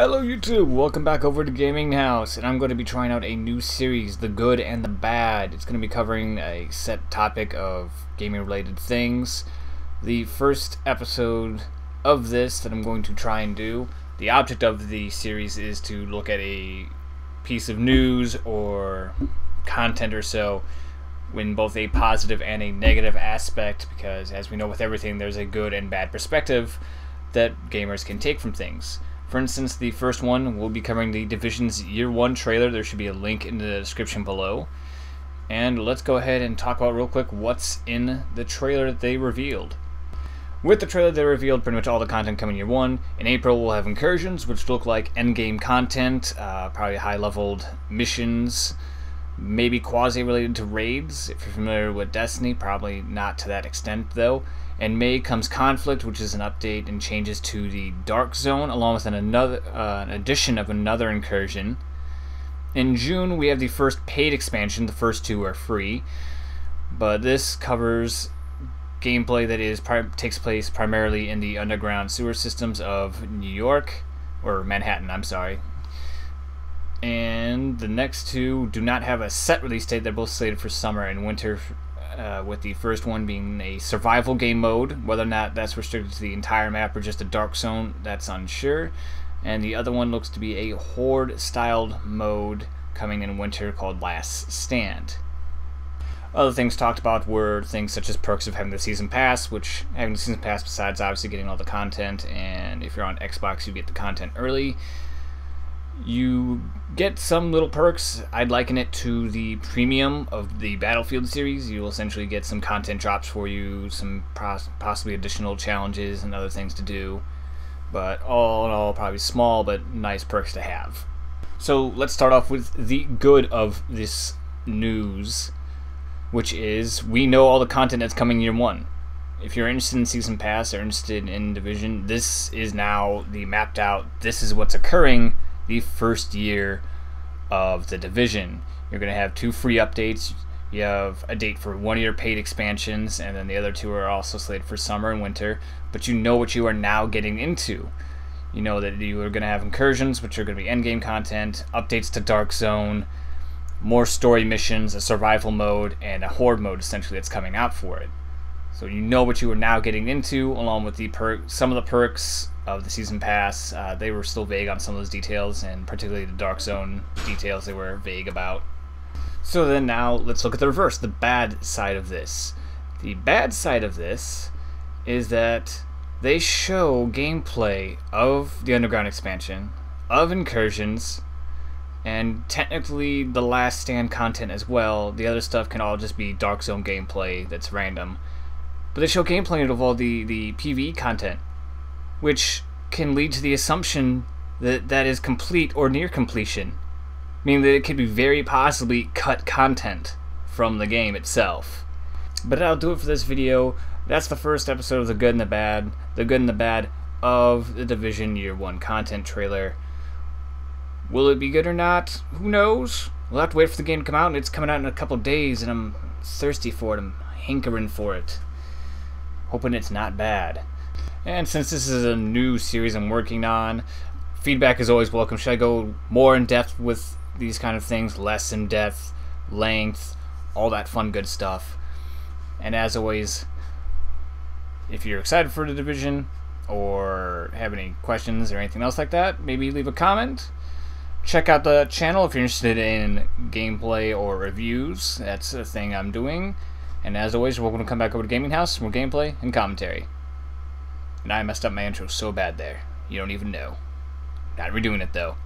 Hello YouTube, welcome back over to GamingHouse, and I'm going to be trying out a new series, The Good and the Bad. It's going to be covering a set topic of gaming related things. The first episode of this that I'm going to try and do, the object of the series is to look at a piece of news or content or so in both a positive and a negative aspect, because as we know with everything, there's a good and bad perspective that gamers can take from things. For instance, the first one will be covering the Division's Year 1 trailer. There should be a link in the description below. And let's go ahead and talk about real quick what's in the trailer that they revealed. With the trailer, they revealed pretty much all the content coming Year 1. In April, we'll have incursions, which look like endgame content, probably high-leveled missions, maybe quasi-related to raids. If you're familiar with Destiny, probably not to that extent, though. In May comes Conflict, which is an update and changes to the Dark Zone, along with an addition of another incursion. In June, we have the first paid expansion. The first two are free, but this covers gameplay that takes place primarily in the underground sewer systems of New York, or Manhattan, I'm sorry. And the next two do not have a set release date. They're both slated for summer and winter, with the first one being a survival game mode. Whether or not that's restricted to the entire map or just a dark zone, that's unsure. And the other one looks to be a horde-styled mode coming in winter called Last Stand. Other things talked about were things such as perks of having the season pass, which having the season pass besides obviously getting all the content, and if you're on Xbox you get the content early. You get some little perks. I'd liken it to the premium of the Battlefield series. You'll essentially get some content drops for you, some possibly additional challenges and other things to do. But all in all, probably small but nice perks to have. So let's start off with the good of this news, which is we know all the content that's coming Year 1. If you're interested in Season Pass or interested in Division, this is now the mapped out, this is what's occurring the first year of the Division. You're going to have 2 free updates. You have a date for 1 of your paid expansions, and then the other 2 are also slated for summer and winter. But you know what you are now getting into. You know that you are going to have incursions, which are going to be endgame content, updates to Dark Zone, more story missions, a survival mode, and a horde mode essentially that's coming out for it. So you know what you are now getting into, along with the some of the perks of the Season Pass. They were still vague on some of those details, and particularly the Dark Zone details they were vague about. So then now let's look at the reverse, the bad side of this. The bad side of this is that they show gameplay of the Underground expansion, of incursions, and technically the Last Stand content as well. The other stuff can all just be Dark Zone gameplay that's random. But they show gameplay of all the PvE content, which can lead to the assumption that that is complete or near completion, meaning that it could be very possibly cut content from the game itself. But that'll do it for this video. That's the first episode of The Good and the Bad of the Division Year 1 content trailer. Will it be good or not? Who knows? We'll have to wait for the game to come out, and it's coming out in a couple days, and I'm thirsty for it. I'm hankering for it. Hoping it's not bad. And since this is a new series I'm working on, feedback is always welcome. Should I go more in depth with these kind of things, less in depth, length, all that fun good stuff? And as always, if you're excited for the Division or have any questions or anything else like that, maybe leave a comment. Check out the channel if you're interested in gameplay or reviews. That's a thing I'm doing. And as always, you're welcome to come back over to GamingHouse for more gameplay and commentary. And I messed up my intro so bad there. You don't even know. Not redoing it though.